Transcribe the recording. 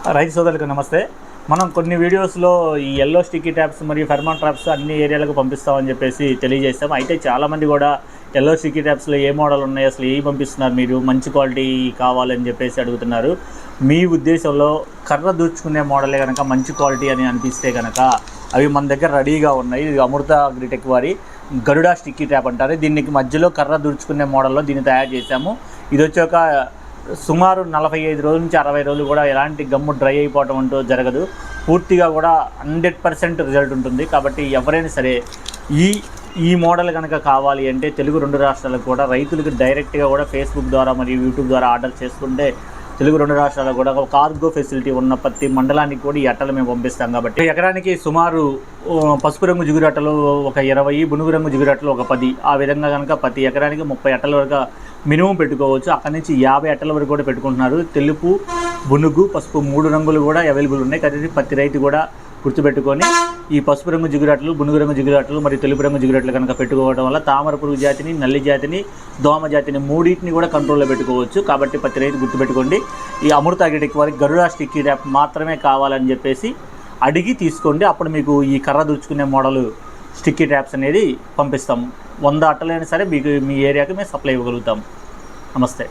రైతు సోదరులకు నమస్తే. మనం కొన్ని వీడియోస్లో ఈ యెల్లో స్టిక్కీ ట్యాప్స్ మరియు ఫెర్మాన్ ట్రాప్స్ అన్ని ఏరియాలకు పంపిస్తామని చెప్పేసి తెలియజేస్తాం. అయితే చాలామంది కూడా యెల్లో స్టిక్కీ ట్యాప్స్లో ఏ మోడల్ ఉన్నాయి, అసలు ఏ పంపిస్తున్నారు, మీరు మంచి క్వాలిటీ కావాలని చెప్పేసి అడుగుతున్నారు. మీ ఉద్దేశంలో కర్ర దూర్చుకునే మోడలే కనుక మంచి క్వాలిటీ అని అనిపిస్తే కనుక అవి మన దగ్గర రెడీగా ఉన్నాయి. ఇది అమృత అగ్రిటెక్ వారి గరుడా స్టిక్కీ ట్యాప్ అంటారు. దీనికి మధ్యలో కర్ర దూర్చుకునే మోడల్లో దీన్ని తయారు చేశాము. ఇది వచ్చాక సుమారు 45 రోజుల నుంచి 60 రోజులు కూడా ఎలాంటి గమ్ము డ్రై అయిపోవటం అంటూ జరగదు. పూర్తిగా కూడా 100% రిజల్ట్ ఉంటుంది. కాబట్టి ఎవరైనా సరే ఈ మోడల్ కనుక కావాలి అంటే తెలుగు 2 రాష్ట్రాలకు కూడా రైతులకు డైరెక్ట్గా కూడా ఫేస్బుక్ ద్వారా మరియు యూట్యూబ్ ద్వారా ఆర్డర్ చేసుకుంటే తెలుగు 2 రాష్ట్రాలకు కూడా ఒక కార్గో ఫెసిలిటీ ఉన్న ప్రతి మండలానికి కూడా ఈ అట్టలు మేము పంపిస్తాం. కాబట్టి ఎకరానికి సుమారు పసుపు రంగు జిగురు అట్టలు ఒక 20, బునుగు రంగు జిగురు అట్టలు ఒక 10, ఆ విధంగా కనుక ప్రతి ఎకరానికి 30 అట్టల వరకు మినిమం పెట్టుకోవచ్చు. అక్కడి నుంచి 50 అట్టల వరకు కూడా పెట్టుకుంటున్నారు. తెలుపు, బునుగు, పసుపు 3 రంగులు కూడా అవైలబుల్ ఉన్నాయి. కాబట్టి ప్రతి రైతు కూడా గుర్తుపెట్టుకొని ఈ పసుపు రంగు జిగురాటలు, బునుగు రంగు జిగురాటలు మరియు తెలుపు రంగు జిగురాటలు కనుక పెట్టుకోవడం వల్ల తామర పురుగు జాతిని, నల్లి జాతిని, దోమ జాతిని మూడింటిని కూడా కంట్రోల్లో పెట్టుకోవచ్చు. కాబట్టి ప్రతి రైతు గుర్తుపెట్టుకోండి. ఈ అమృత అగ్రిటెక్ వారికి గరుడా స్టిక్కీ ట్యాప్ మాత్రమే కావాలని చెప్పేసి అడిగి తీసుకోండి. అప్పుడు మీకు ఈ కర్ర దుర్చుకునే మోడల్ స్టిక్కీ ట్యాప్స్ అనేది పంపిస్తాము. 100 అట్టలైనా సరే మీకు మీ ఏరియాకి మేము సప్లై ఇవ్వగలుగుతాం. నమస్తే.